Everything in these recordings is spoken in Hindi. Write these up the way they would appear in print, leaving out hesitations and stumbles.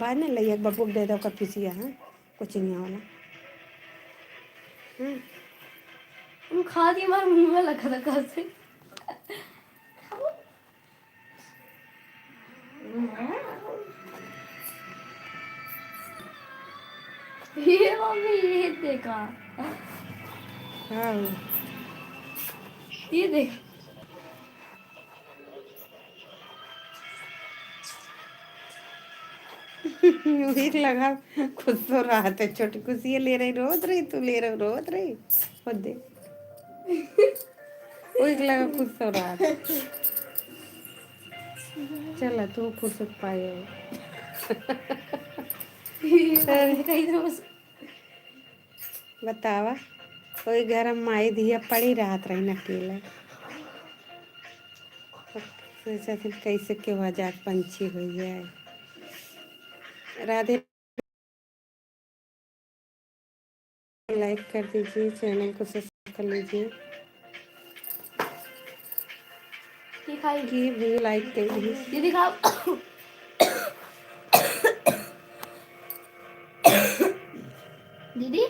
बाद नहीं लइया एक बबूक दे दो का पीसिया है कोचिंग वाला। तुम खा दिए हमारे मुंह में लगा था कैसे। ये मम्मी ये देखा, हाँ ये देख। भीख लगा खुद तो रहा था छोटी खुशी ले रही रोज रही तू ले रही रोज रही खुद दे भीख लगा खुद तो रहा था। चला तू फुर्सत पाए हो। बतावा कोई घर में माई दिया पड़ी रात रही न अकेला सोचा थी कैसे क्यों आजाद पंछी हो जाए। राधे लाइक कर दीजिए चैनल को सब्सक्राइब कर लीजिए की भी लाइक कर दीजिए। दीदी खाओ। दीदी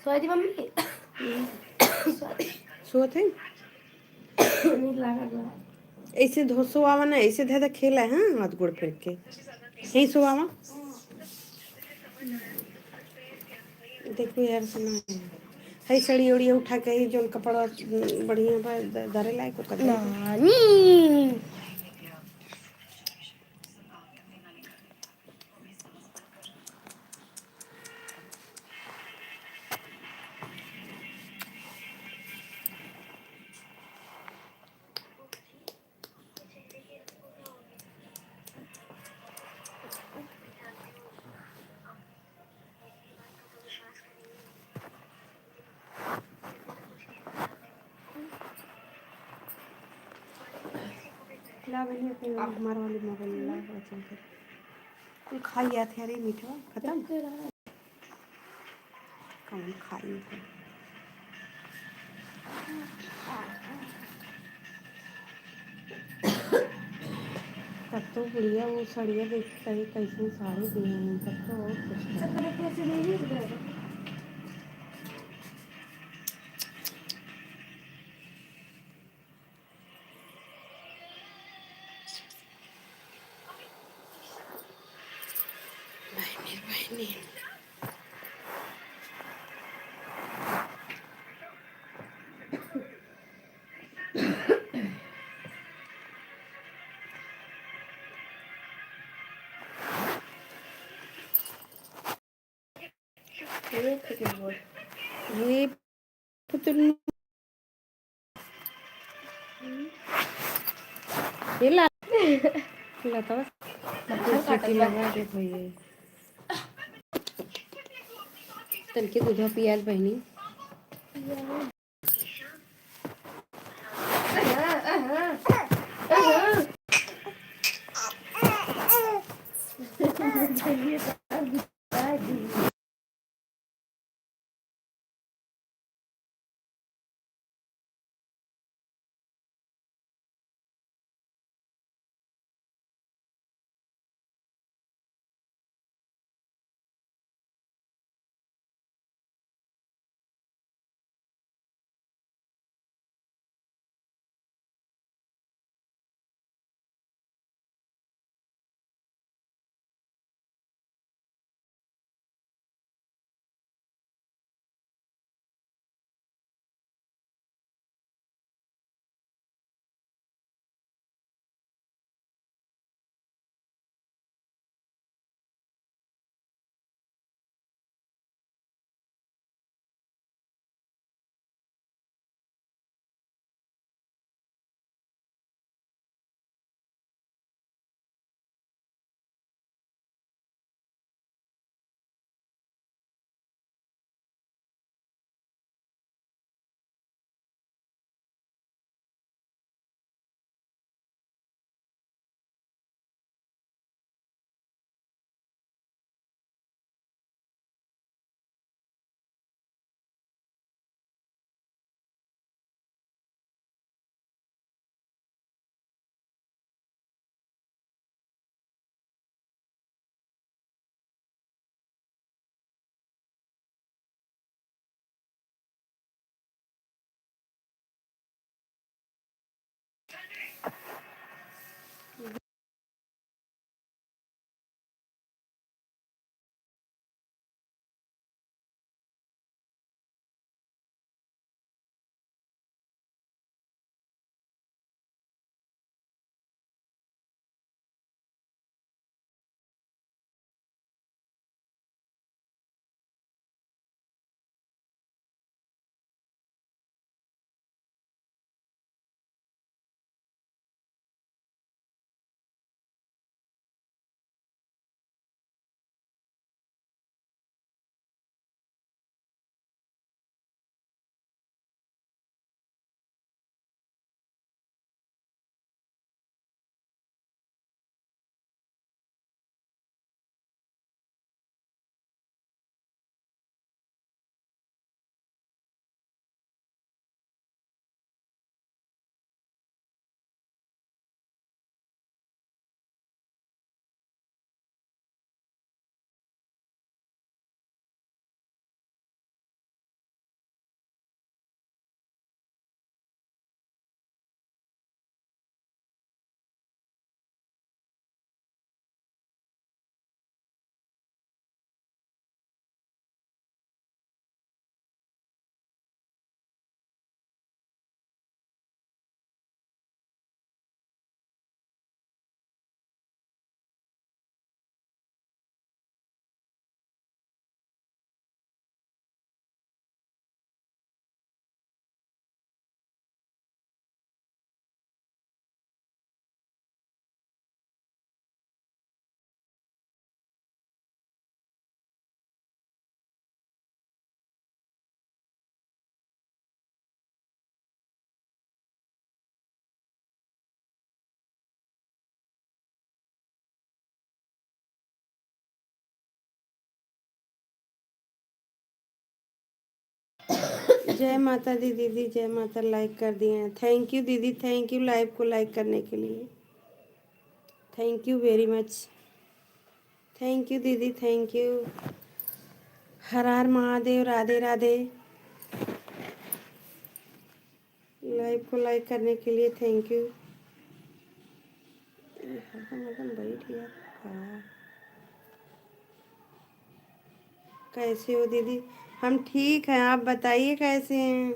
स्वाति मम्मी सोते ऐसे सुआवा ना ऐसे धे खेला है हाथ गोड़ फेंक के यही सुआवा देखो यार सुना है सड़ी उड़ी उठा के जो कपड़ा बढ़िया धरे लायक को कर नानी। ला बनी हमारे वाली मोबाइल ला बचन कर कुल खाई थे अरे मीठा खत्म कौन खाई थे तब तो बढ़िया वो सड़िया देखता है कैसे साड़ी दिए हैं तब तो और कुछ बहनी ये पुतल ये ला तो सीटी लगा दे भैया तन के दूध पियाज बहनी जय माता दी दीदी, जय माता। लाइक कर दिए हैं, थैंक यू दीदी, थैंक यू लाइव को लाइक करने के लिए, thank you very much, thank you दीदी, थैंक यू। हर हर महादेव, राधे राधे। लाइव को लाइक करने के लिए थैंक यू। हरदम बैठ गया। हाँ। कैसे हो दीदी? हम ठीक हैं, आप बताइए कैसे हैं?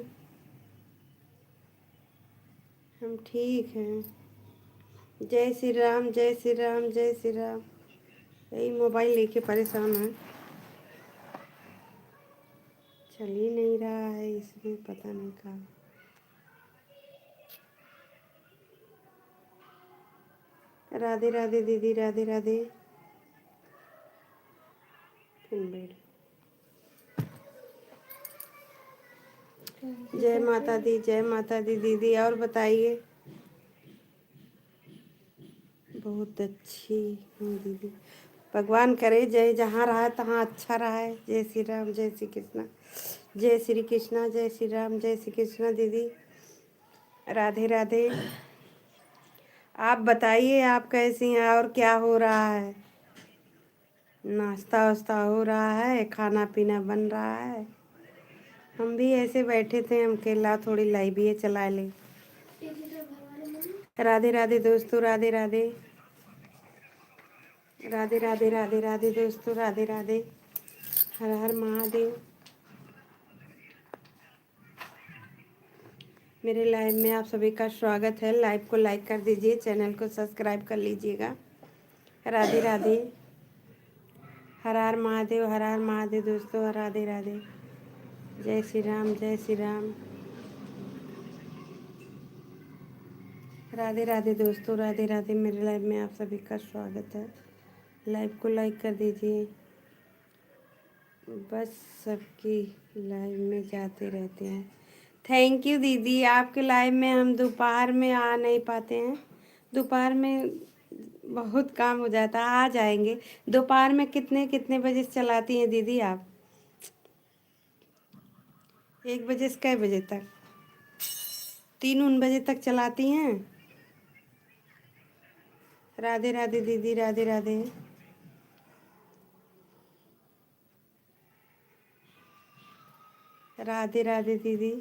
हम ठीक हैं। जय श्री राम, जय श्री राम, जय श्री राम। यही मोबाइल लेके परेशान है, चल ही नहीं रहा है इसमें, पता नहीं कहाँ। राधे राधे दीदी, राधे राधे। फिर बैठ। जय माता दी, जय माता दी दीदी। और बताइए। बहुत अच्छी हूँ दीदी, भगवान करे जय जहाँ रहा तहाँ अच्छा रहा है। जय श्री राम, जय श्री कृष्णा, जय श्री कृष्णा, जय श्री राम, जय श्री कृष्णा दीदी। राधे राधे। आप बताइए आप कैसी हैं और क्या हो रहा है? नाश्ता वास्ता हो रहा है, खाना पीना बन रहा है। हम भी ऐसे बैठे थे, हम केला थोड़ी लाइव भी चला ले। राधे राधे दोस्तों, राधे राधे, राधे राधे, राधे राधे दोस्तों, राधे राधे। हर हर महादेव। मेरे लाइव में आप सभी का स्वागत है। लाइव को लाइक कर दीजिए, चैनल को सब्सक्राइब कर लीजिएगा। राधे राधे। हर हर महादेव, हर हर महादेव दोस्तों, राधे राधे। जय श्री राम, जय श्री राम। राधे राधे दोस्तों, राधे राधे। मेरे लाइव में आप सभी का स्वागत है। लाइव को लाइक कर दीजिए। बस सबकी लाइव में जाते रहते हैं। थैंक यू दीदी, आपके लाइव में हम दोपहर में आ नहीं पाते हैं। दोपहर में बहुत काम हो जाता है, आ जाएंगे। दोपहर में कितने कितने बजे से चलाती हैं दीदी आप? 1 बजे से कै बजे तक? 3 बजे तक चलाती हैं? राधे राधे दीदी, राधे राधे। राधे राधे दीदी।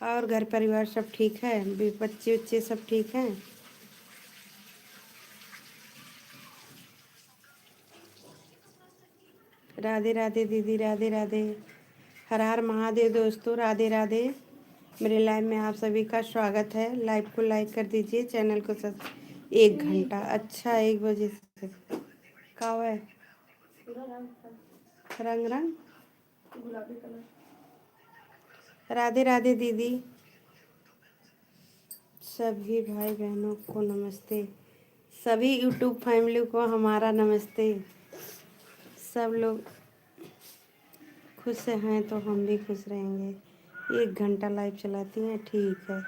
और घर परिवार सब ठीक है? बच्चे उच्चे सब ठीक हैं? राधे राधे दीदी, राधे राधे। हर हर महादेव दोस्तों, राधे राधे। मेरे लाइव में आप सभी का स्वागत है। लाइव को लाइक कर दीजिए, चैनल को 1 घंटा। अच्छा, 1 बजे से का है? रंग रंग गुलाबी कलर। राधे राधे दीदी। सभी भाई बहनों को नमस्ते, सभी यूट्यूब फैमिली को हमारा नमस्ते। सब लोग खुश हैं तो हम भी खुश रहेंगे। 1 घंटा लाइव चलाती हैं, ठीक है।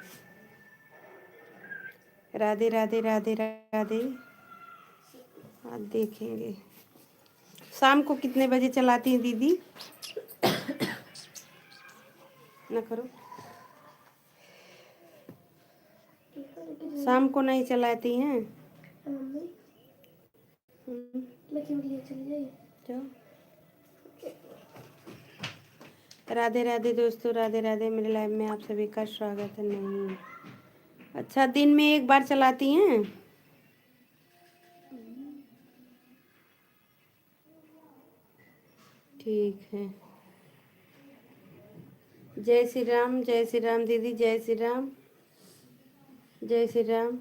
राधे राधे, राधे राधे। आज देखेंगे शाम को कितने बजे चलाती हैं दीदी? ना करो, शाम को नहीं चलाती हैं? जाओ। राधे राधे दोस्तों, राधे राधे। मेरे लाइव में आप सभी का स्वागत है। नहीं, अच्छा, दिन में 1 बार चलाती हैं? ठीक है। जय श्री राम, जय श्री राम दीदी, जय श्री राम, जय श्री राम,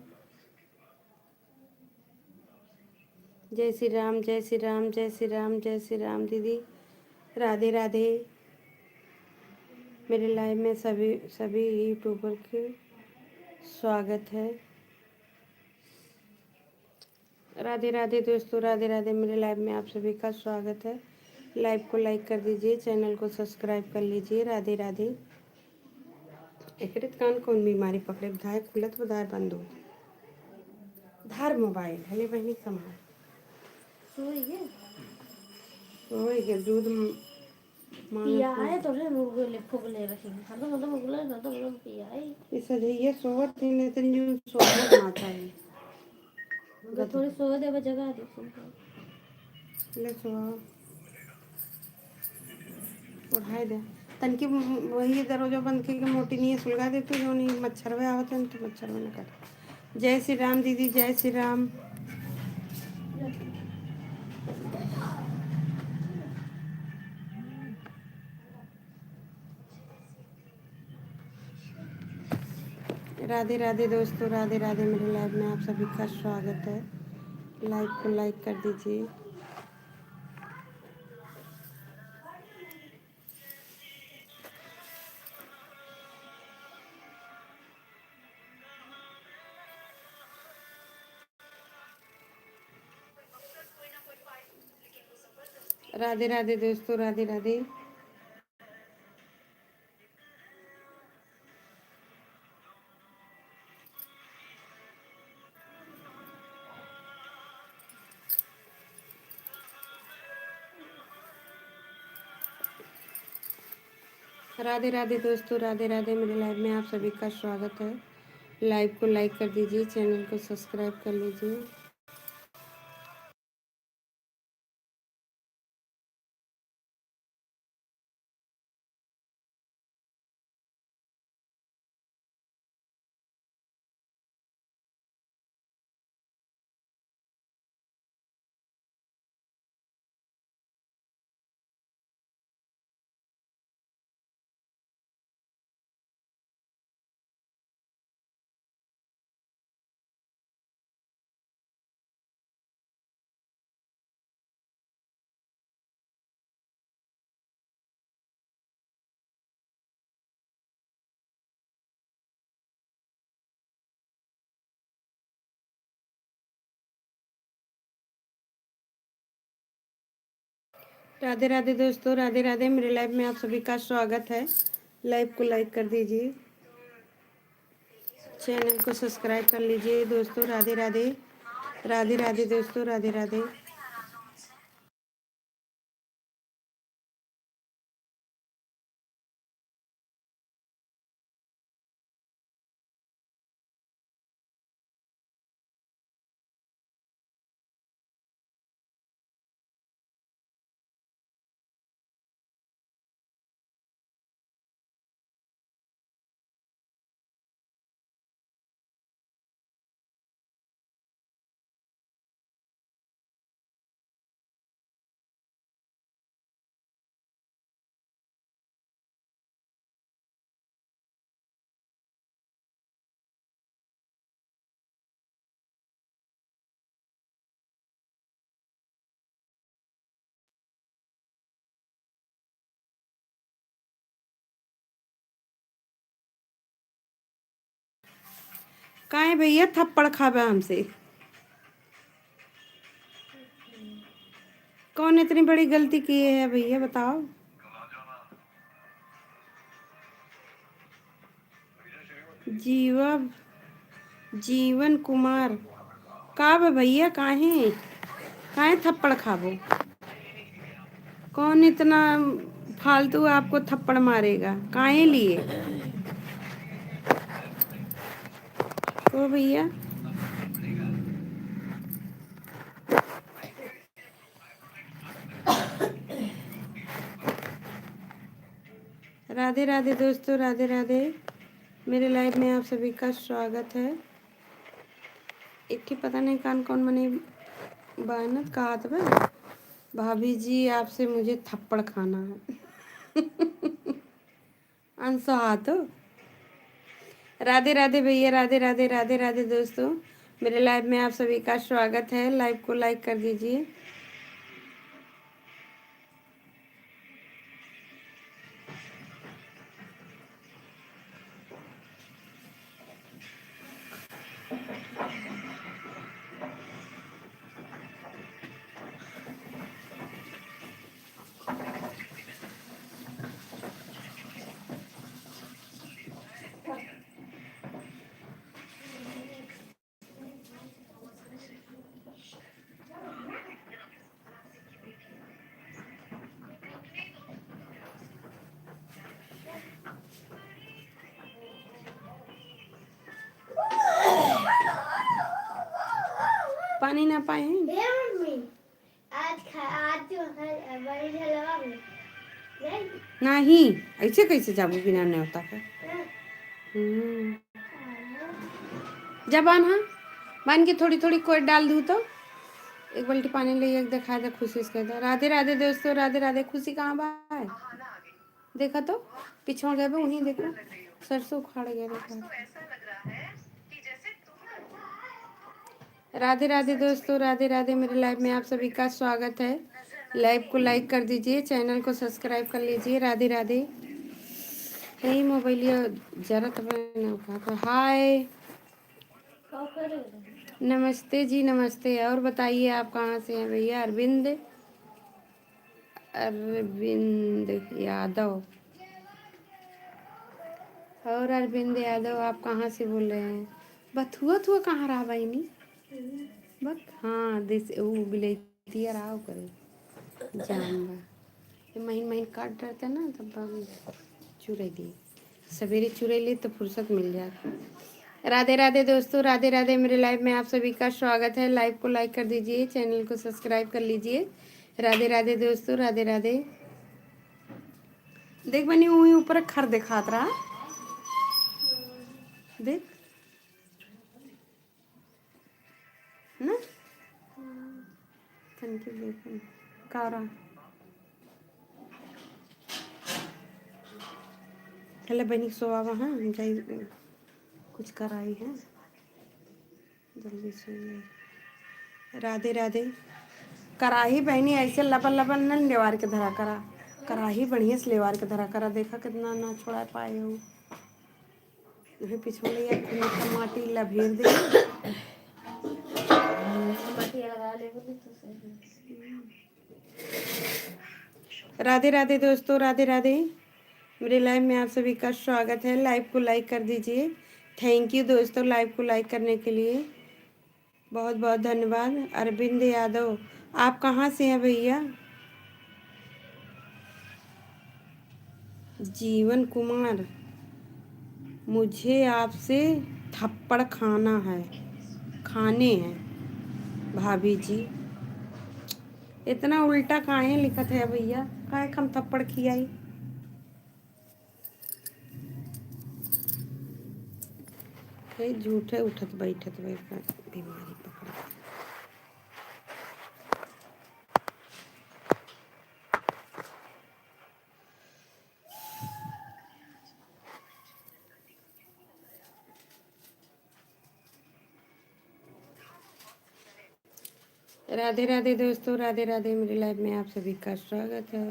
जय श्री राम, जय श्री राम, जय श्री राम, जय श्री राम दीदी। राधे राधे। मेरे लाइव में सभी सभी यूट्यूबर के स्वागत है। राधे राधे दोस्तों, राधे राधे। मेरे लाइव में आप सभी का स्वागत है। लाइव को लाइक कर दीजिए, चैनल को सब्सक्राइब कर लीजिए। राधे राधे। एक कान कौन बीमारी पकड़े? धाय खुलत हो, धार बंद हो, धार मोबाइल हले बहनी संभाल। सोई गे दूध पिया है तो रे मुगले फुगले रखेंगे खाना मतलब मुगले ना तो मतलब पिया है इस ये सोवत थी ने तेरी जो सोवत माता है मैं थोड़ी सो दे जगह दे सुनता ले सोवा उठाई दे तनकी वही दरवाजा बंद करके मोटी नहीं सुलगा देती जो नहीं मच्छर में आवत हैं तो मच्छर में न काट जय श्री राम दीदी जय श्री राम राधे राधे दोस्तों राधे राधे मेरे लाइव में आप सभी का स्वागत है लाइव को लाइक कर दीजिए राधे राधे दोस्तों राधे राधे राधे राधे दोस्तों राधे राधे मेरे लाइव में आप सभी का स्वागत है लाइव को लाइक कर दीजिए चैनल को सब्सक्राइब कर लीजिए राधे राधे दोस्तों राधे राधे मेरे लाइव में आप सभी का स्वागत है लाइव को लाइक कर दीजिए चैनल को सब्सक्राइब कर लीजिए दोस्तों राधे राधे राधे राधे दोस्तों राधे राधे काहे भैया थप्पड़ खावे हमसे कौन इतनी बड़ी गलती की है भैया बताओ जीवा जीवन कुमार का बे भैया काहे काहे थप्पड़ खाबो कौन इतना फालतू आपको थप्पड़ मारेगा काहे लिए को भैया राधे राधे दोस्तों राधे राधे मेरे लाइव में आप सभी का स्वागत है एक ही पता नहीं कान कौन मनी बानत कहा था भाभी जी आपसे मुझे थप्पड़ खाना है अनसो हाथो राधे राधे भैया राधे राधे राधे राधे दोस्तों मेरे लाइव में आप सभी का स्वागत है लाइव को लाइक कर दीजिए पानी ना पाए हैं। ए मम्मी, आज जो है बड़ी झलवा में नहीं। नहीं, ऐसे कैसे जाबू बिना न्योता के। जा बान, हाँ बान के थोड़ी थोड़ी कोई डाल दूँ तो एक बाल्टी पानी ले एक देखा दे खुशी से कहता राधे राधे दोस्तों, राधे राधे। खुशी कहाँ बा है? देखा तो पिछड़ गए बे, उन्हीं देखो सरसों उखाड़ गया। देखा राधे राधे दोस्तों, राधे राधे। मेरे लाइव में आप सभी का स्वागत है। लाइव को लाइक कर दीजिए, चैनल को सब्सक्राइब कर लीजिए। राधे राधे। है मोबाइल जरा तो हाय नमस्ते जी, नमस्ते। और बताइए आप कहाँ से हैं भैया? अरविंद, अरविंद यादव। और अरविंद यादव आप कहाँ से बोल रहे हैं? बथुआ थुआ कहाँ रहा भाई नी बस। हाँ दिस वो बिलेती रहा करे जानबा ये महीन महीन काट रहते ना तब चुरे दिए। सवेरे चुरे लिए तो फुर्सत मिल जाती। राधे राधे दोस्तों, राधे राधे। मेरे लाइव में आप सभी का स्वागत है। लाइव को लाइक कर दीजिए, चैनल को सब्सक्राइब कर लीजिए। राधे राधे दोस्तों, राधे राधे। देख बनी वही ऊपर खर दिखात रहा, देख ना तनके देख कारा हेले बनी सोवा वहाँ जाई कुछ कराई है जल्दी से। राधे राधे। कराही बहनी ऐसे लपन लपन न लेवार के धरा करा, कराही बढ़िया से लेवार के धरा करा। देखा कितना ना छोड़ा पाए हो। यही पिछले या खुद माटी लभेर दे। राधे राधे दोस्तों, राधे राधे। मेरे लाइव में आप सभी का स्वागत है। लाइव को लाइक कर दीजिए। थैंक यू दोस्तों लाइव को लाइक करने के लिए, बहुत बहुत धन्यवाद। अरविंद यादव आप कहाँ से हैं भैया? जीवन कुमार, मुझे आपसे थप्पड़ खाना है, खाने हैं भाभी जी। इतना उल्टा काहे लिखत है भैया? काहे हम थप्पड़ खियाई? झूठे उठत बैठत बीमारी पकड़ा। राधे राधे दोस्तों, राधे राधे। मेरे लाइव में आप सभी का स्वागत है।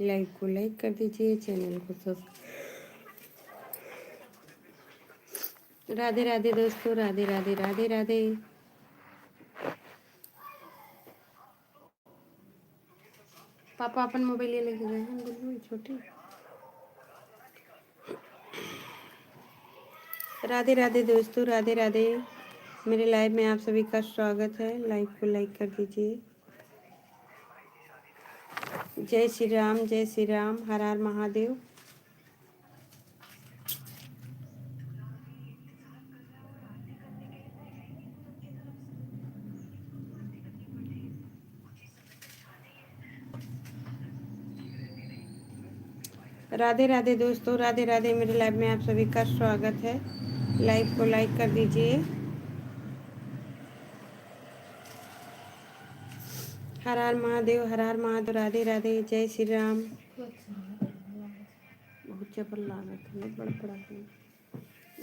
लाइव को लाइक कर दीजिए, चैनल को सब्सक्राइब। राधे राधे दोस्तों, राधे राधे, राधे राधे। पापा अपन मोबाइल ले लेके गए हैं गुल्लू छोटी। राधे राधे दोस्तों, राधे राधे। मेरे लाइव में आप सभी का स्वागत है। लाइव को लाइक कर दीजिए। जय श्री राम, जय श्री राम, हर हर महादेव। राधे राधे दोस्तों, राधे राधे। मेरे लाइव में आप सभी का स्वागत है। लाइव को लाइक कर दीजिए। हर हर महादेव, हर हर महादेव। राधे राधे, जय श्री राम। बहुत जबर लागत है, बड़ा बड़ा है।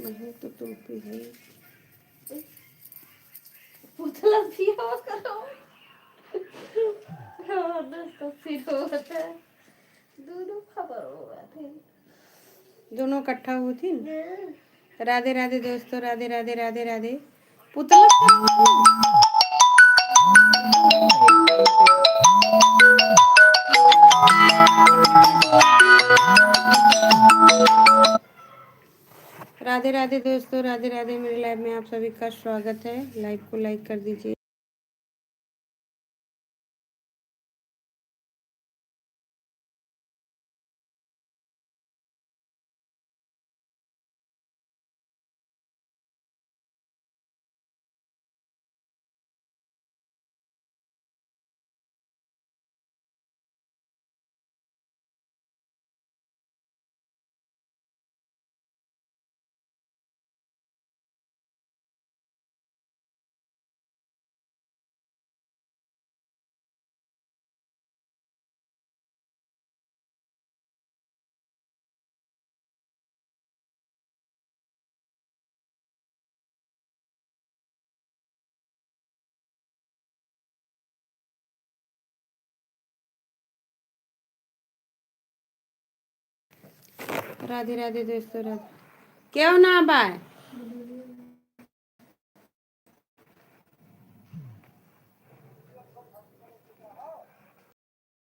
नहीं तो तुम पे है पुतला पिया करो। तो फिर होता है दोनों खबर हुआ थे, दोनों इकट्ठा होती। राधे राधे दोस्तों, राधे राधे, राधे राधे। पुतला राधे राधे दोस्तों, राधे राधे। मेरे लाइव में आप सभी का स्वागत है। लाइव को लाइक कर दीजिए। राधे राधे दोस्तों, राधे। क्यों ना बाय?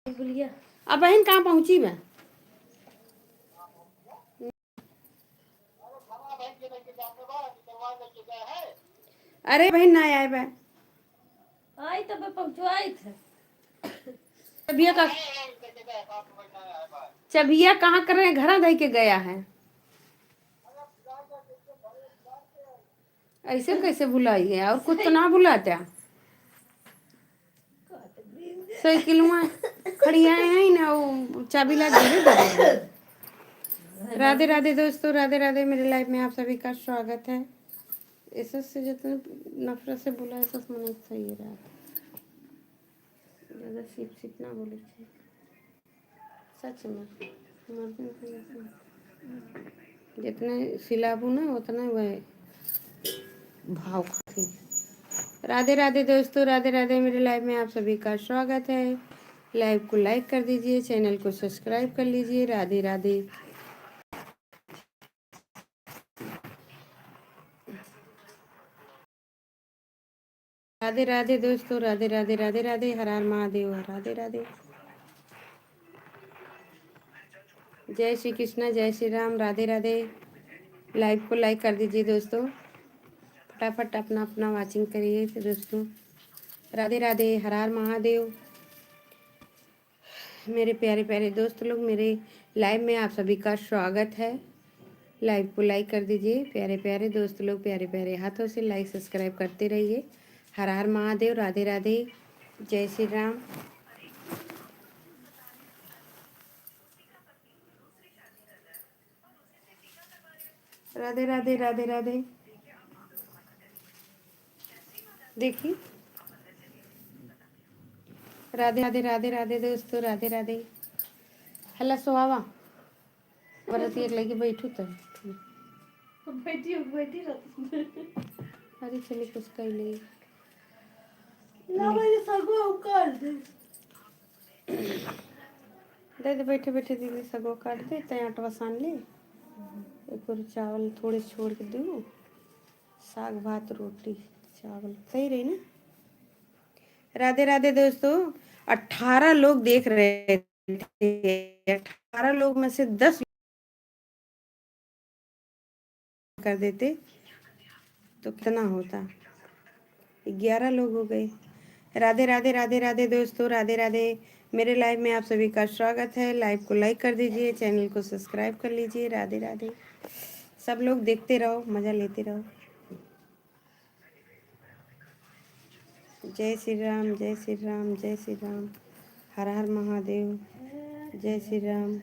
बोलिए। अब बहन कहाँ पहुंची मैं? अरे बहन ना आए बे। आई तब पहुंचवाई थे। चबिया का चबिया कहाँ कर रहे हैं? घर दे के गया है। ऐसे कैसे भुलाई है? और कुछ तो ना भुलाता। साइकिल में खड़ी आए हैं ना, वो चाबी ला धीरे धीरे। राधे राधे दोस्तों, राधे राधे। मेरे लाइफ में आप सभी का स्वागत है। ऐसे से जितने नफरत से बोला ऐसा मन सही रहा। ज़्यादा सीप ना बोले थे सच में। जितने सिलाबू ना उतना वह भाव खाती। राधे राधे दोस्तों, राधे राधे। मेरे लाइव में आप सभी का स्वागत है। लाइव को लाइक कर दीजिए, चैनल को सब्सक्राइब कर लीजिए। राधे राधे। राधे राधे दोस्तों, राधे राधे, राधे राधे। हर हर महादेव, राधे राधे। जय श्री कृष्णा, जय श्री राम, राधे राधे। लाइव को लाइक कर दीजिए दोस्तों, फटाफट अपना अपना वाचिंग करिए दोस्तों। राधे राधे, हर हर महादेव। मेरे प्यारे प्यारे दोस्त लोग, मेरे लाइव में आप सभी का स्वागत है। लाइव को लाइक कर दीजिए प्यारे प्यारे दोस्त लोग, प्यारे प्यारे हाथों से लाइक सब्सक्राइब करते रहिए। हर हर महादेव, राधे राधे, जय श्री राम। राधे राधे, राधे राधे। देखिए, राधे राधे, राधे राधे दोस्तों, राधे राधे। हल्ला सुहावा बरत एक लगी बैठू तो बैठी बैठी रहती। अरे चले कुछ कर ले ना मुझे सगो कर दे। दे बैठे बैठे दीदी सगो काट दे, तय आटवा सान ले। एक और चावल थोड़े छोड़ के दूँ, साग भात रोटी चावल सही रही ना। राधे राधे दोस्तों। 18 लोग देख रहे थे, 18 लोग में से 10 कर देते तो कितना होता? 11 लोग हो गए। राधे राधे, राधे राधे दोस्तों, राधे राधे। मेरे लाइव में आप सभी का स्वागत है। लाइव को लाइक कर दीजिए, चैनल को सब्सक्राइब कर लीजिए। राधे राधे। सब लोग देखते रहो, मज़ा लेते रहो। जय श्री राम, जय श्री राम, जय श्री राम। हर हर महादेव, जय श्री राम।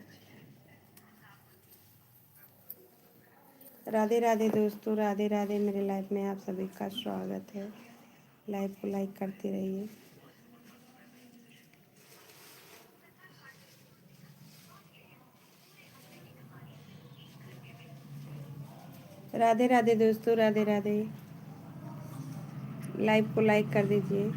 राधे राधे दोस्तों, राधे राधे। मेरे लाइव में आप सभी का स्वागत है। लाइव को लाइक करते रहिए। राधे राधे दोस्तों, राधे राधे। लाइव को लाइक कर दीजिए।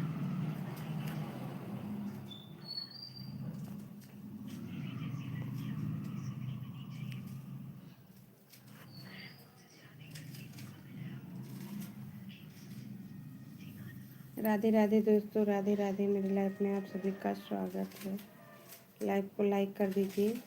राधे राधे दोस्तों, राधे राधे। मेरे लाइव में आप सभी का स्वागत है। लाइव को लाइक कर दीजिए।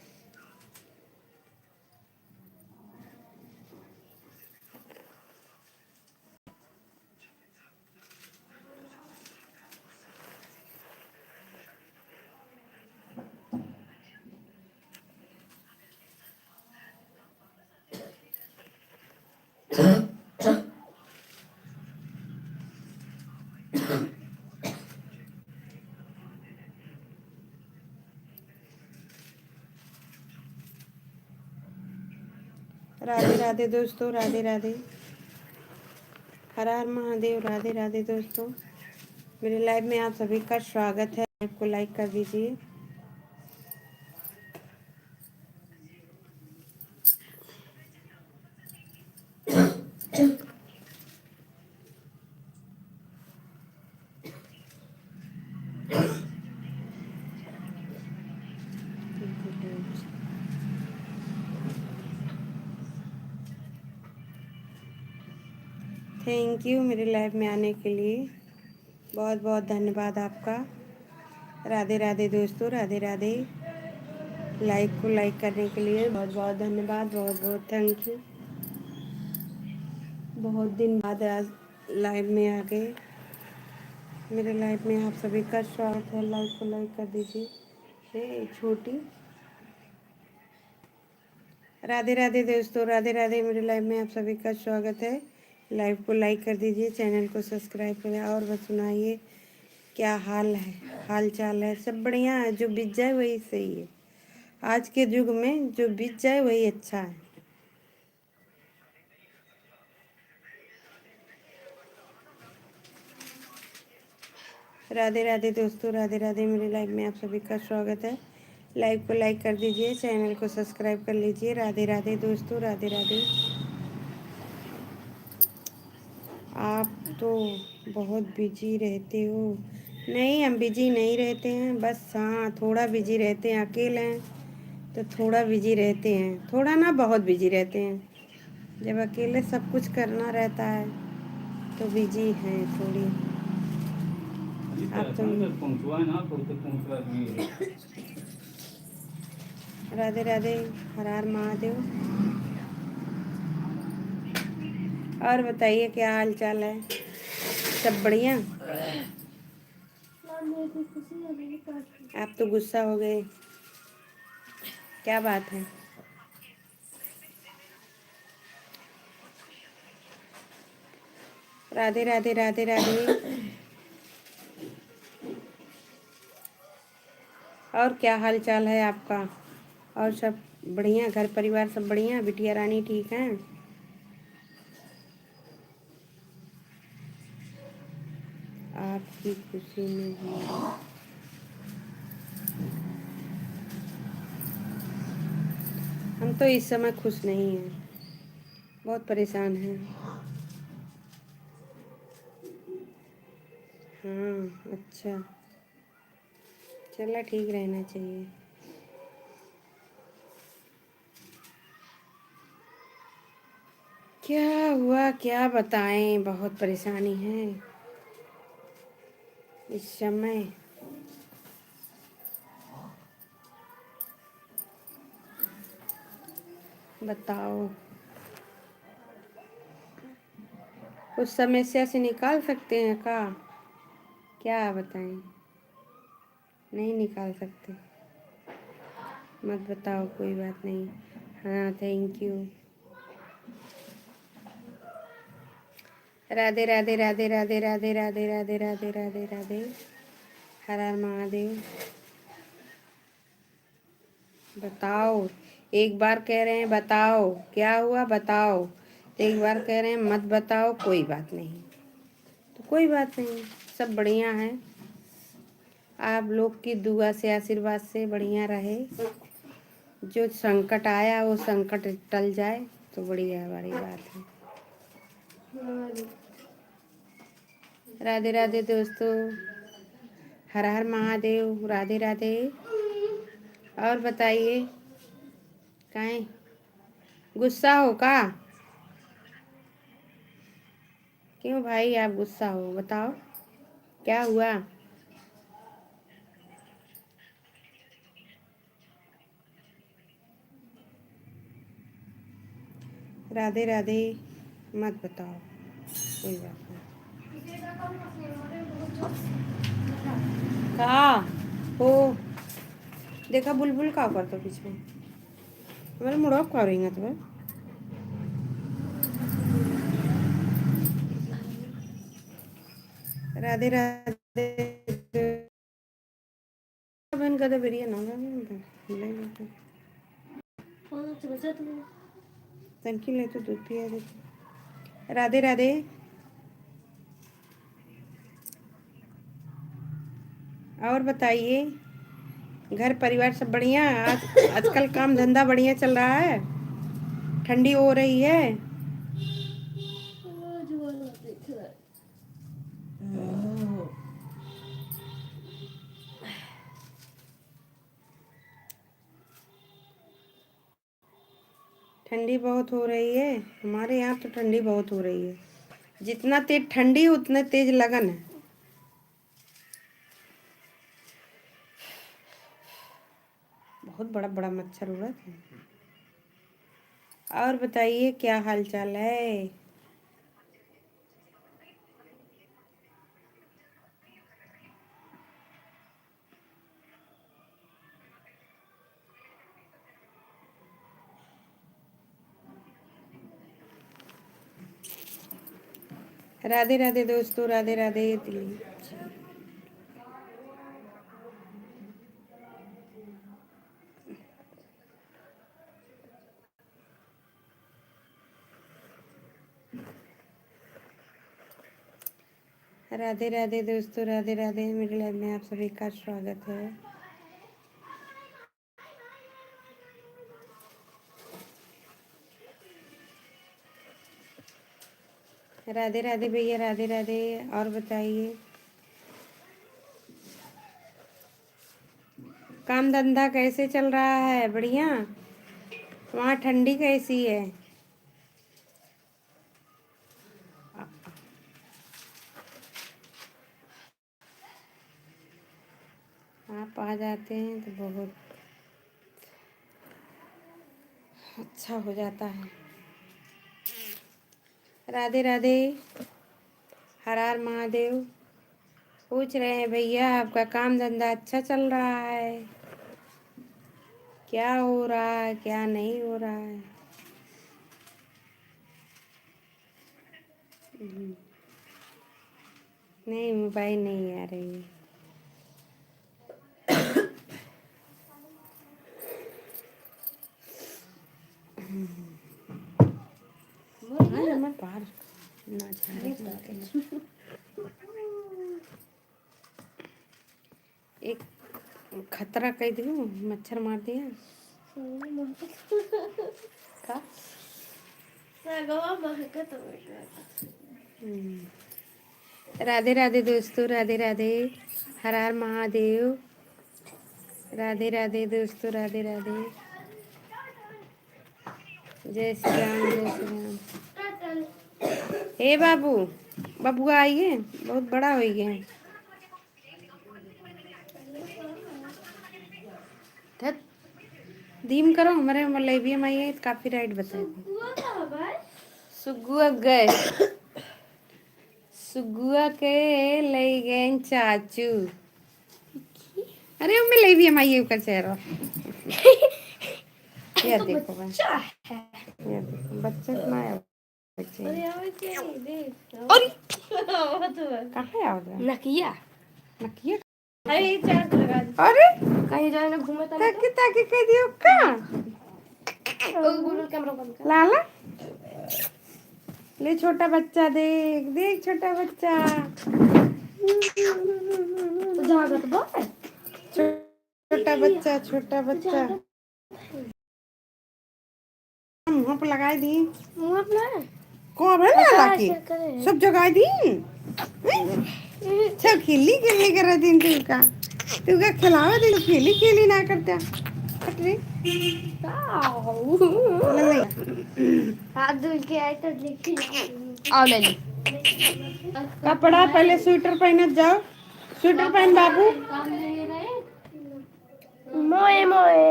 राधे राधे दोस्तों, राधे राधे। हर हर महादेव, राधे राधे दोस्तों। मेरे लाइव में आप सभी का स्वागत है। लाइव को लाइक कर दीजिए। थैंक यू मेरे लाइव में आने के लिए, बहुत बहुत धन्यवाद आपका। राधे राधे दोस्तों, राधे राधे। लाइक को लाइक करने के लिए बहुत बहुत धन्यवाद, बहुत बहुत थैंक यू। बहुत दिन बाद आज लाइव में आ गए। मेरे लाइव में आप सभी का स्वागत है। लाइक को लाइक कर दीजिए। ये छोटी राधे राधे दोस्तों, राधे राधे। मेरे लाइव में आप सभी का स्वागत है। लाइव को लाइक कर दीजिए, चैनल को सब्सक्राइब करें। और बस सुनाइए, क्या हाल है, हाल चाल है? सब बढ़िया है। जो बीत जाए वही सही है। आज के युग में जो बीत जाए वही अच्छा है। राधे राधे दोस्तों, राधे राधे। मेरे लाइव में आप सभी का स्वागत है। लाइव को लाइक कर दीजिए, चैनल को सब्सक्राइब कर लीजिए। राधे राधे दोस्तों, राधे राधे। आप तो बहुत बिजी रहते हो। नहीं, हम बिजी नहीं रहते हैं, बस हाँ थोड़ा बिजी रहते हैं। अकेले हैं तो थोड़ा बिजी रहते हैं, थोड़ा ना बहुत बिजी रहते हैं। जब अकेले सब कुछ करना रहता है तो बिजी हैं थोड़ी। आप तो राधे राधे, हर हर महादेव। और बताइए, क्या हाल चाल है? सब बढ़िया? आप तो गुस्सा हो गए, क्या बात है? राधे राधे, राधे राधे। और क्या हाल चाल है आपका? और सब बढ़िया? घर परिवार सब बढ़िया? बिटिया रानी ठीक हैं? आपकी खुशी में हूँ। हम तो इस समय खुश नहीं हैं, बहुत परेशान हैं। हाँ अच्छा, चला ठीक रहना चाहिए। क्या हुआ, क्या बताएं, बहुत परेशानी है इस समय। बताओ, उस समस्या से निकाल सकते हैं का? क्या बताएं? नहीं निकाल सकते, मत बताओ, कोई बात नहीं। हाँ थैंक यू। राधे राधे, राधे राधे, राधे राधे, राधे राधे, राधे राधे। हर हर महादेव। बताओ, एक बार कह रहे हैं बताओ क्या हुआ, बताओ। एक बार कह रहे हैं मत बताओ, कोई बात नहीं। तो कोई बात नहीं, सब बढ़िया है। आप लोग की दुआ से, आशीर्वाद से बढ़िया रहे। जो संकट आया वो संकट टल जाए तो बढ़िया वाली बात है। राधे राधे दोस्तों, हर हर महादेव, राधे राधे। और बताइए, काहे गुस्सा हो का? क्यों भाई आप गुस्सा हो, बताओ क्या हुआ? राधे राधे, मत बताओ, कोई बात नहीं। का हो देखा बुलबुल का करतो पीछे हमारे मुड़ा का रही तो राधे राधे। बहन का बेरिया ना तनकी ले तो दूध पिया दे। राधे राधे। और बताइए, घर परिवार सब बढ़िया? आज आजकल काम धंधा बढ़िया चल रहा है? ठंडी हो रही है? ठंडी बहुत हो रही है, हमारे यहाँ तो ठंडी बहुत हो रही है। जितना तेज ठंडी उतने तेज लगन है। बहुत बड़ा बड़ा मच्छर उड़ा था। और बताइए क्या हाल चाल है। राधे राधे दोस्तों, राधे राधे दिल्ली। राधे राधे दोस्तों, राधे राधे। मेरे लाइव में आप सभी का स्वागत है। राधे राधे भैया, राधे राधे। और बताइए काम धंधा कैसे चल रहा है? बढ़िया। वहाँ ठंडी कैसी है? आप आ जाते हैं तो बहुत अच्छा हो जाता है। राधे राधे। हर हर महादेव। पूछ रहे हैं भैया आपका काम धंधा अच्छा चल रहा है? क्या हो रहा है, क्या नहीं हो रहा है? नहीं, मोबाइल नहीं आ रही है। मैं बाहर ना जा रही। एक खतरा कह दूँ, मच्छर मार दिया का। राधे राधे दोस्तों, राधे राधे। हर हर महादेव। राधे राधे दोस्तों, राधे राधे। जय श्री राम, जय श्री राम। हे बाबू, बबुआ आइए, बहुत बड़ा हो गया है। धीम करो, हमारे मलेबिया में आइए, काफी राइट बताए। सुगुआ गए, सुगुआ के ले गए चाचू। अरे मैं ले भी हमारी का चेहरा। ये देखो बच्चा है, ये देखो बच्चा कितना है। बच्चे अरे कहाँ आओ नकिया, नकिया। अरे चार्ज लगा दे। अरे कहीं जाए ना घूमे ताकि ताकि कह दियो का। कैमरा बंद कर। लाला ले, छोटा बच्चा देख देख, छोटा बच्चा। छोटा बच्चा, छोटा बच्चा। मुँह पे लगाई दी, मुँह पे कौन है ना लाके सब जगह दी। सब खेली खेली कर दिन तू का खिलावा दिन खेली खेली ना करता। अरे हाथ धुल के आए तो लिखी आओ ले ली कपड़ा। पहले स्वेटर पहन जाओ, स्वेटर पहन बाबू। मोए मोए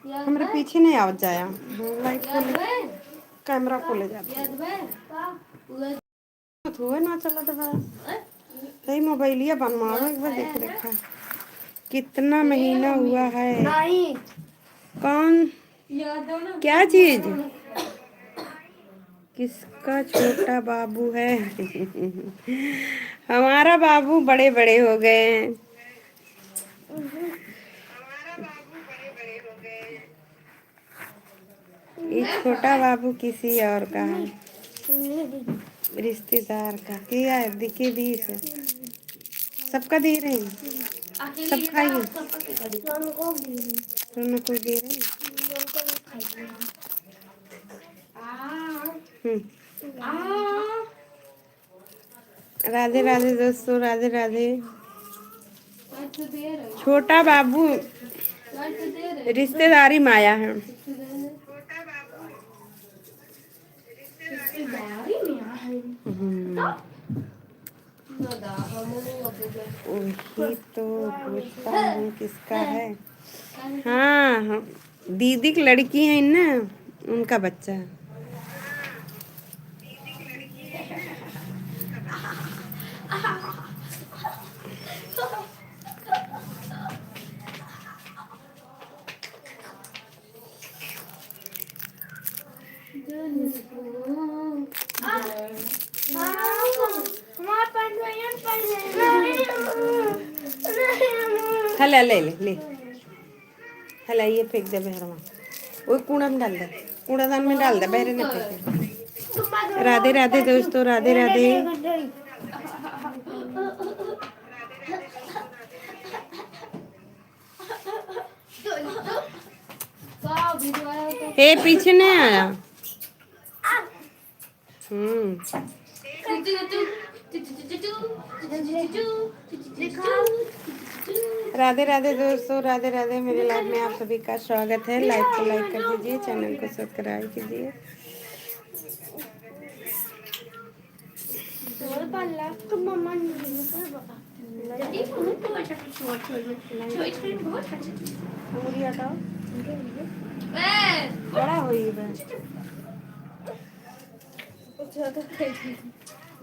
हमारे पीछे नहीं आवत जाया। लाइट खोल, कैमरा खोले जाता हुए ना चला था। सही मोबाइलिया बनवाओ एक बार, देख देखा कितना महीना हुआ है। कौन क्या चीज? किसका छोटा बाबू है? हमारा बाबू बड़े बड़े हो गए हैं। ये छोटा बाबू किसी और का है, रिश्तेदार का। क्या है दिखे 20 है। सबका दे रहे हैं, सब खाइए। दोनों को दे रहे हैं। राधे राधे दोस्तों, राधे राधे। छोटा बाबू रिश्तेदारी में आया है। हम्म, वही तो पूछता हूँ किसका है। हाँ हाँ, दीदी की लड़की है ना, उनका बच्चा है। हला ले ले ले, हला ये फेंक दे बहर में, वो कूड़ा में डाल दे, कूड़ादान में डाल दे, बहरे न फेंके। राधे राधे दोस्तों, राधे राधे। हे पीछे नहीं आया। राधे राधे दोस्तों, राधे राधे। मेरे लाइव में आप सभी का स्वागत है। लाइव को लाइक कर दीजिए, चैनल को सब्सक्राइब कीजिए। उंगली हटाओ, बड़ा हुई है,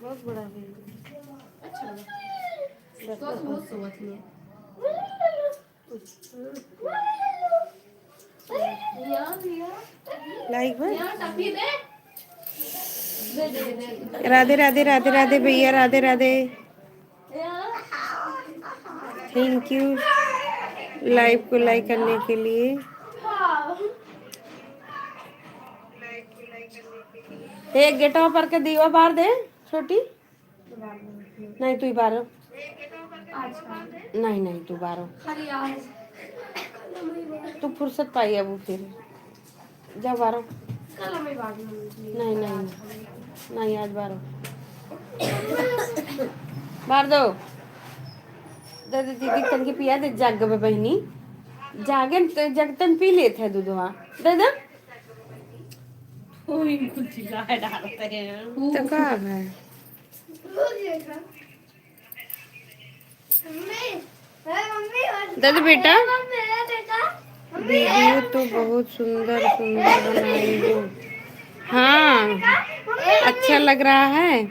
बहुत बड़ा हुई है। लाइक राधे राधे, राधे राधे भैया, Radhe Radhe. Thank you live को लाइक करने के लिए। एक गेट पर के दीवा बार दे छोटी, नहीं तू बारो, नहीं नहीं तू बारो, तू फुर्सत पाई अब फिर जा बारो। नहीं नहीं नहीं, आज बारो, बार दो। दे दीदी तन के पिया दे, जाग बे बहनी, जागे जगतन पी लेते है दूधवा, दे दे तो कब है। दादा बेटा, वीडियो तो बहुत सुंदर सुंदर बनाई हो। हाँ, अच्छा लग रहा है।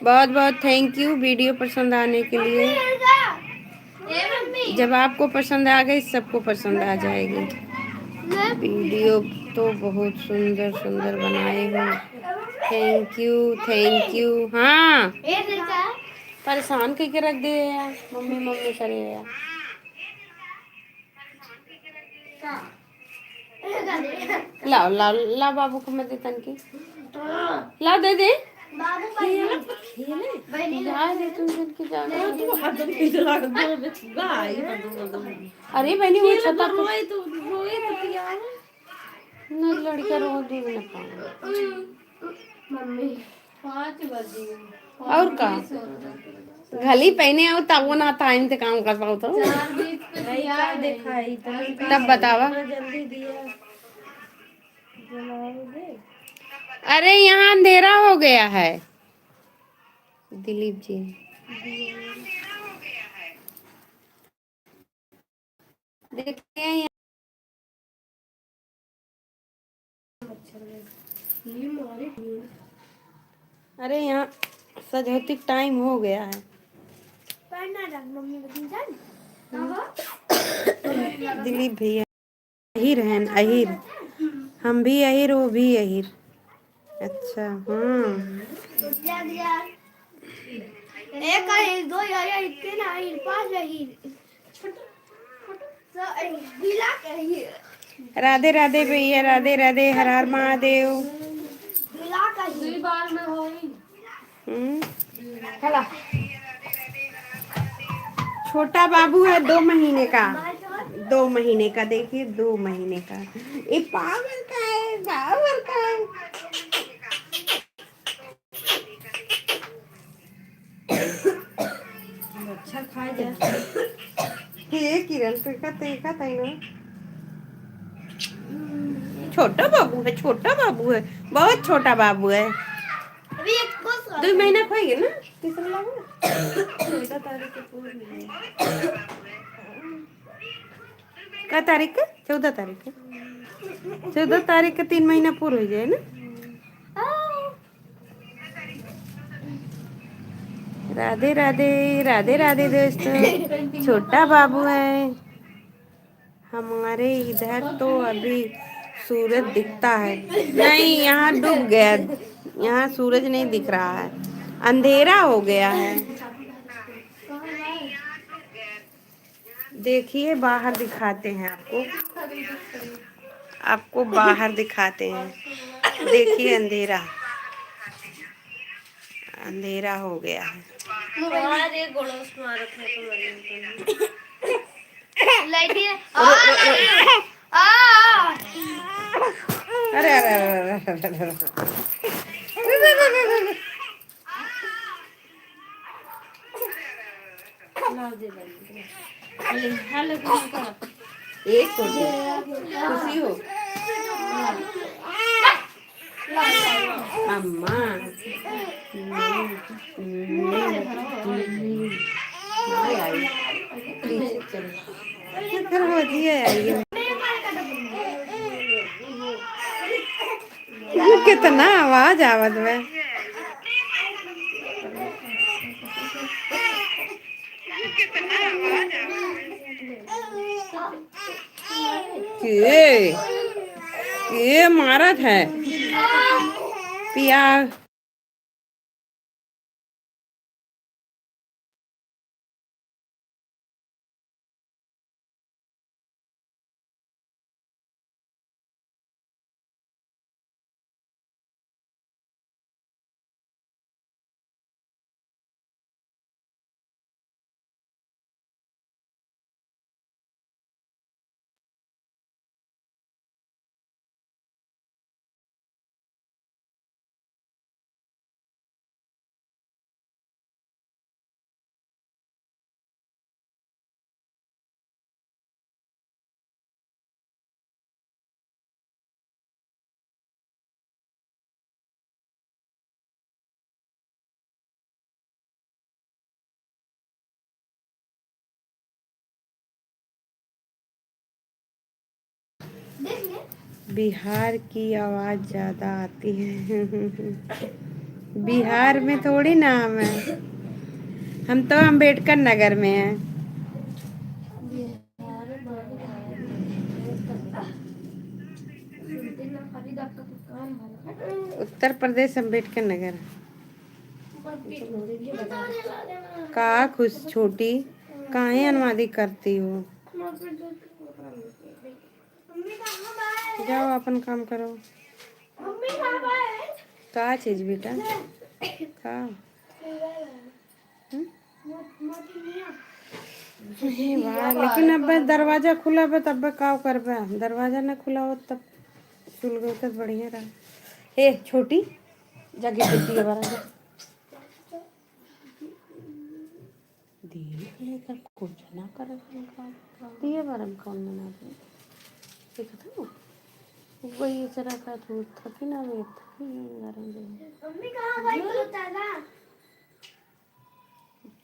बहुत बहुत थैंक यू वीडियो पसंद आने के लिए। जब आपको पसंद आ गई, सबको पसंद आ जाएगी। वीडियो तो बहुत सुंदर सुंदर बनाए हो। Thank you, thank you. हाँ, परेशान करके रख दे यार, मम्मी मम्मी करे यार। लाओ लाओ लाओ, बाबू को मैं दे तनकी, लाओ दे दे। अरे बहनी वो छता नहीं, लड़का रो दूध न और का घली पहने आओ तब वो ना टाइम से काम कर पाओ तो तब बतावा। अरे यहाँ अंधेरा हो गया है दिलीप जी। देखिए अरे यहाँ सजौती टाइम हो गया है। दिलीप भैया अहिर हैं, अहिर, हम भी अहिर, वो भी अहिर। अच्छा एक अहिर, दो अहिर, तीन अहिर, पांच अहिर, राधे राधे भैया, राधे राधे, हर हर महादेव। छोटा बाबू है 2 महीने का, 2 महीने का, देखिए 2 महीने का। ये पागल का है, पागल का है। अच्छा खाए जा ये किरण तो का तेका तई ना छोटा बाबू है, छोटा बाबू है, बहुत छोटा बाबू है। अभी एक को 2 महीना खोएंगे ना, तीसरा लागू 14 तारीख को पूरी हुई है। क्या तारीख का? 14 तारीख का। 14 तारीख का 3 महीना पूरा हो जाए ना। राधे राधे, राधे राधे दोस्तों। छोटा बाबू है हमारे इधर तो अभी सूरज दिखता है। नहीं, यहाँ डूब गया, यहाँ सूरज नहीं दिख रहा है, अंधेरा हो गया है। देखिए बाहर दिखाते हैं आपको, आपको बाहर दिखाते हैं। देखिए अंधेरा, अंधेरा हो गया है। लाइट है। अरे अरे अरे अरे अरे अरे। एक खुशी हो अम्मा। कितना आवाज आवत में। ये मारत है पिया। बिहार की आवाज ज्यादा आती है। बिहार में थोड़ी ना हम तो अम्बेडकर नगर में हैं। उत्तर प्रदेश अम्बेडकर नगर। का खुश छोटी काहे अनुवादी करती हो? जाओ अपन काम करो। का चीज बेटा का? वाह, लेकिन अब दरवाजा खुला बा तब का करबा? दरवाजा न खुला हो तब सुल गए तो बढ़िया रहा। हे छोटी जगह देती है बारा देख लेकर कुछ ना कर दिए बारम कौन मना दे देखा था वही जरा का तो थकी ना वे थकी गरम दे। मम्मी कहाँ गई तो दादा?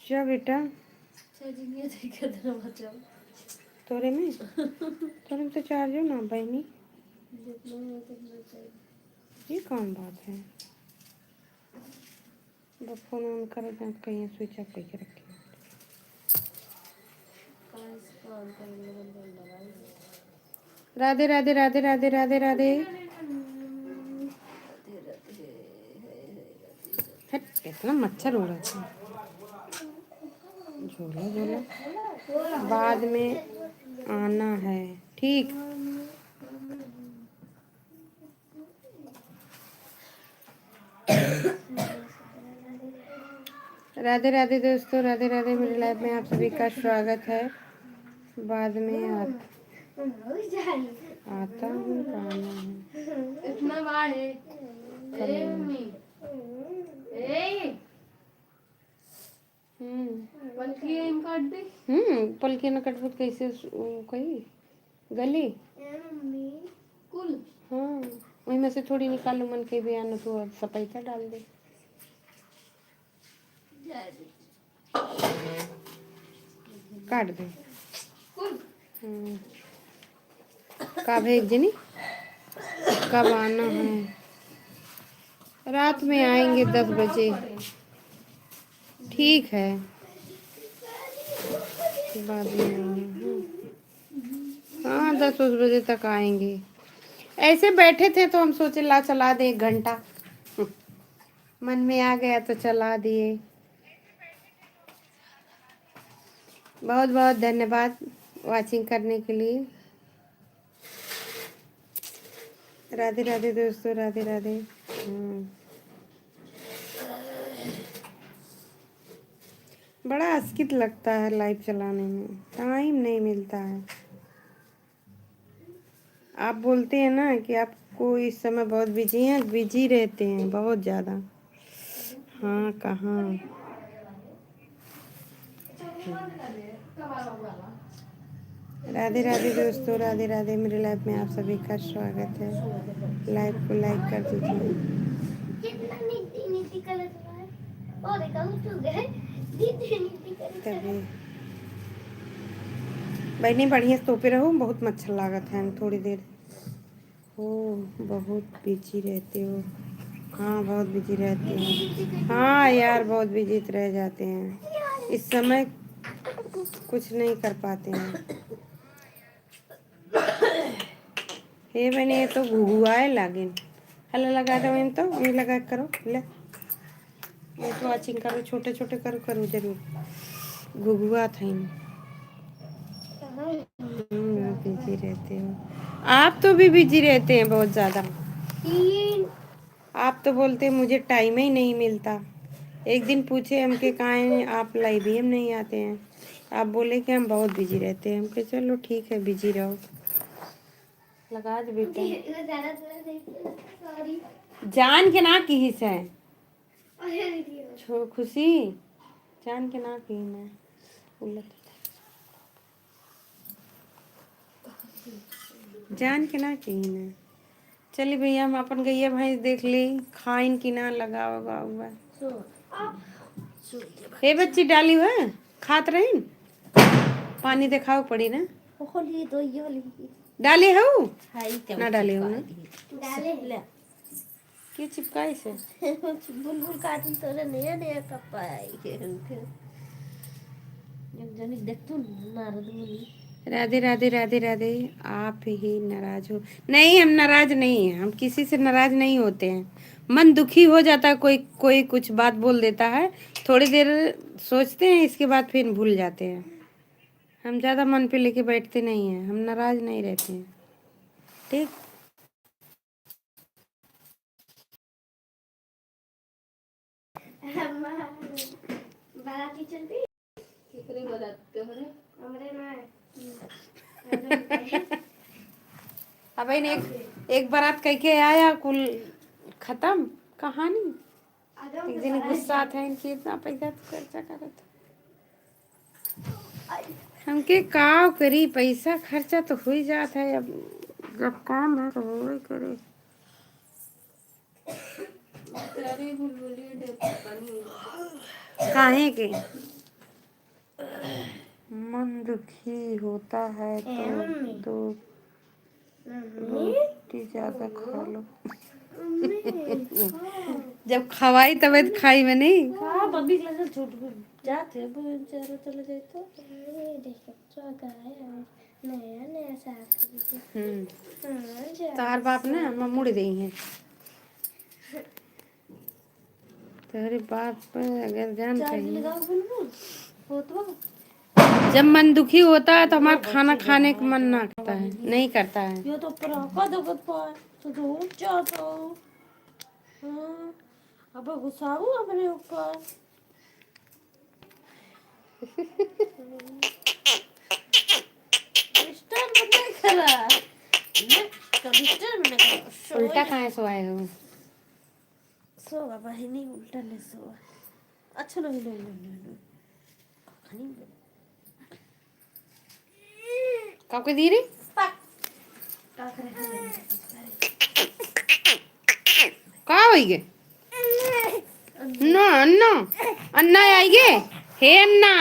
जा बेटा तोरे में तो चार्ज हो ना बहनी। ये कौन बात है? फोन ऑन कर कहीं स्विच ऑफ करके रखे। राधे राधे राधे राधे राधे राधे। कितना मच्छर उड़ रहा था। झोला झोला बाद में आना है ठीक। राधे राधे दोस्तों, राधे राधे। मेरी लाइफ में आप सभी का स्वागत है। बाद में आता हूँ गाना है इतना बार है पलकी न कटबुत कैसे कही गली कुल हाँ वही में से थोड़ी निकालो मन के भी आना तो सपैता डाल दे। काट दे। का भेज जनी कब आना है? रात में आएंगे 10 बजे। ठीक है बाद में आना। हाँ 10 बजे तक आएंगे। ऐसे बैठे थे तो हम सोचे ला चला दे 1 घंटा। मन में आ गया तो चला दिए। बहुत बहुत धन्यवाद वाचिंग करने के लिए। राधे राधे दोस्तों, राधे राधे। बड़ा अस्कित लगता है लाइव चलाने में, टाइम नहीं मिलता है। आप बोलते हैं ना कि आपको इस समय बहुत बिजी हैं, बिजी रहते हैं बहुत ज़्यादा। हाँ कहाँ। राधे राधे दोस्तों, राधे राधे। मेरे लाइव में आप सभी का स्वागत है। लाइव को लाइक कर दीजिए। कितना नीति नीति कलर है। ओ देखो टूट गए। नीति नीति कलर तभी बहनी बढ़िया तो पे रहो, बहुत मच्छर लागत है थोड़ी देर। हो बहुत बिजी रहते हो। हाँ बहुत बिजी रहते हैं। हाँ यार बहुत बिजी रह जाते हैं इस समय, कुछ नहीं कर पाते हैं। हे बने ये तो घुघुआए लागिन। हेलो लगा दो इन तो वहीं लगा के करो ले। ये तो वाचिंग करो, छोटे छोटे करो करो जरूर। घुघुआ था इन। बिजी रहते हो आप तो भी बिजी रहते हैं बहुत ज़्यादा। आप तो बोलते हैं मुझे टाइम ही नहीं मिलता। एक दिन पूछे हम के कहाँ हैं आप, लाइव ही हम नहीं आते हैं। आप बोले कि हम बहुत बिजी रहते हैं। हम कहे चलो ठीक है बिजी रहो। लगा दे बेटा। सॉरी जान के ना की है छो खुशी जान के ना की मैं उलट जान के ना की ना। चलिए भैया हम अपन गैया भैंस देख ली, खाइन की ना लगा हुआ। हे बच्ची डाली हुआ खात रही पानी दिखाओ पड़ी ना। डाले हो ना डाले हो ना डाले की चिपकाई से। बुलबुल काटन तोरे नया नया कपाई जब देखतू नारद मुनि। राधे राधे राधे राधे। आप ही नाराज हो? नहीं हम नाराज नहीं हैं, हम किसी से नाराज नहीं होते हैं। मन दुखी हो जाता है, कोई कोई कुछ बात बोल देता है, थोड़ी देर सोचते हैं इसके बाद फिर भूल जाते हैं। हम ज़्यादा मन पे लेके बैठते नहीं हैं, हम नाराज नहीं रहते हैं। ठीक बाराती चलती कितने बजाते हो रे हमरे ना अब एक बारात कह के आया कुल खत्म कहानी। एक दिन गुस्सा था इनकी इतना पैसा तो खर्चा करत हमके का करी, पैसा खर्चा तो हो ही जाता है। अब जब काम है तो हो ही करे। काहे के मन दुखी होता है तो रोटी ज्यादा खा लो। जब खवाई तब खाई में नहीं। हां बब्बी क्लास छूट जाते बेचारा चले जाए तो देख तो का है नया नया साथ। तार बाप ने हम मुड़ गई हैं। तेरे बाप पे अगर जान चाहिए। जब मन दुखी होता है तो हमारा खाना खाने का मन ना करता है, नहीं करता है। ये तो पराका दगत पाए तो उठ जाता हूँ। हाँ अब गुस्साऊ अपने ऊपर। मिस्टर बने खरा मिस्टर बने खरा उल्टा कहाँ सोए हो? सो बाबा ही नहीं उल्टा ले सो अच्छा नहीं नहीं नहीं नहीं खानी काके दी रे का करे का होइगे अन्ना अन्ना अन्ना आइगे हे अन्ना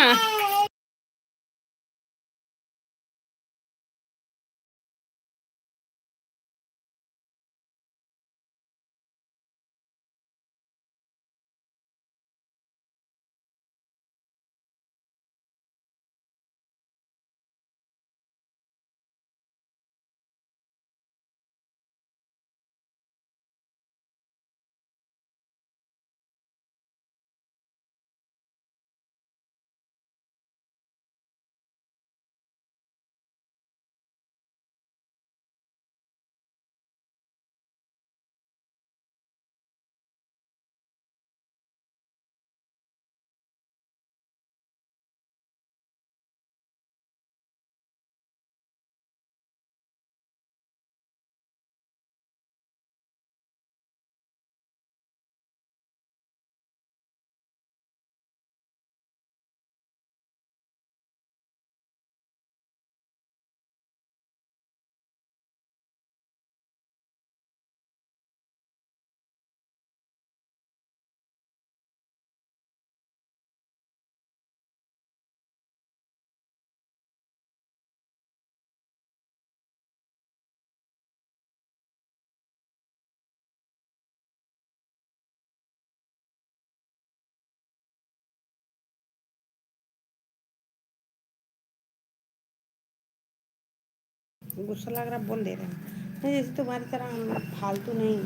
गुस्सा लग रहा बोल दे रहे हैं नहीं जैसे तुम्हारी तरह हम फालतू नहीं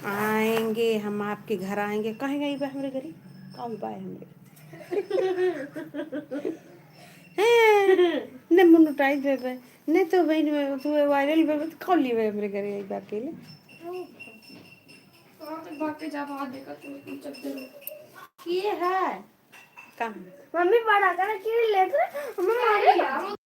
आएंगे हम आपके घर आएंगे कहीं गई बा हमारे घरी कौन बाय हमारे ने मोनेटाइज कर रहे नहीं तो भाई तू वायरल पे कौन ली हमारे घरे एक बार के लिए बाकी जा बाहर देखा तू चक्कर ये है काम मम्मी बड़ा कर के लेकर मम्मी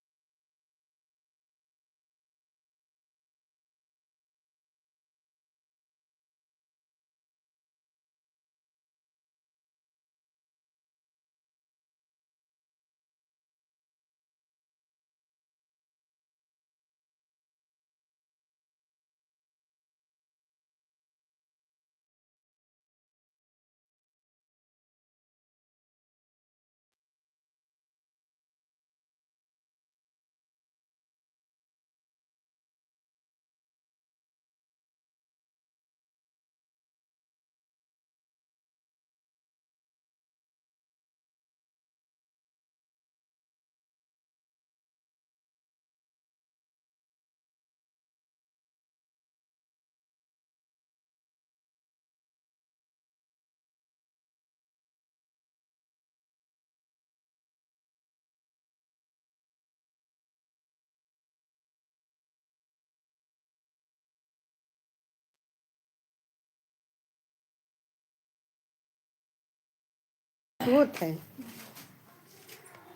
होता है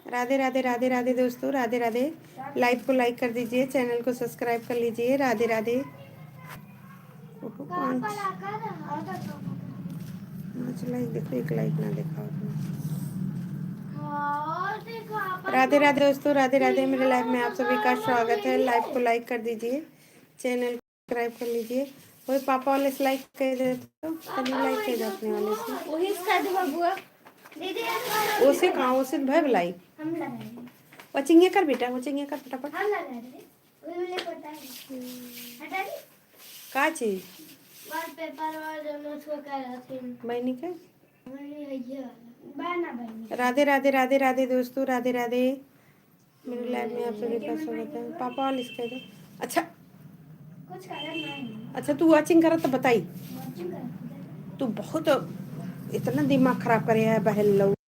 राधे राधे राधे राधे दोस्तों राधे राधे लाइव को लाइक कर दीजिए चैनल को सब्सक्राइब कर लीजिए राधे राधे लाइक देखो एक लाइक ना देखा राधे राधे दोस्तों राधे राधे मेरे लाइव में आप सभी का स्वागत है लाइव को लाइक कर दीजिए चैनल को सब्सक्राइब कर लीजिए वही पापा वाले से लाइक कर दे तो लाइक कर दो अपने वाले से वही कर दे बाबूआ दीदी ओसे कहाँ ओसे भाई बुलाई हम लगाएंगे वचिंगे कर बेटा वचिंगे कर फटाफट हम लगा रहे वो मुझे पता है हटा दी का चीज वॉलपेपर और दोनों उसको कर रहा थी बहनी का मैंने ये वाला बना राधे राधे राधे राधे दोस्तों राधे राधे मेरे लाइव में आप सभी का स्वागत है पापा वाले से कह दो अच्छा कुछ कलर नहीं अच्छा तू वॉचिंग करा तो बताई वाचिंग कर तू बहुत इतना दिमाग खराब करे है बहन लोग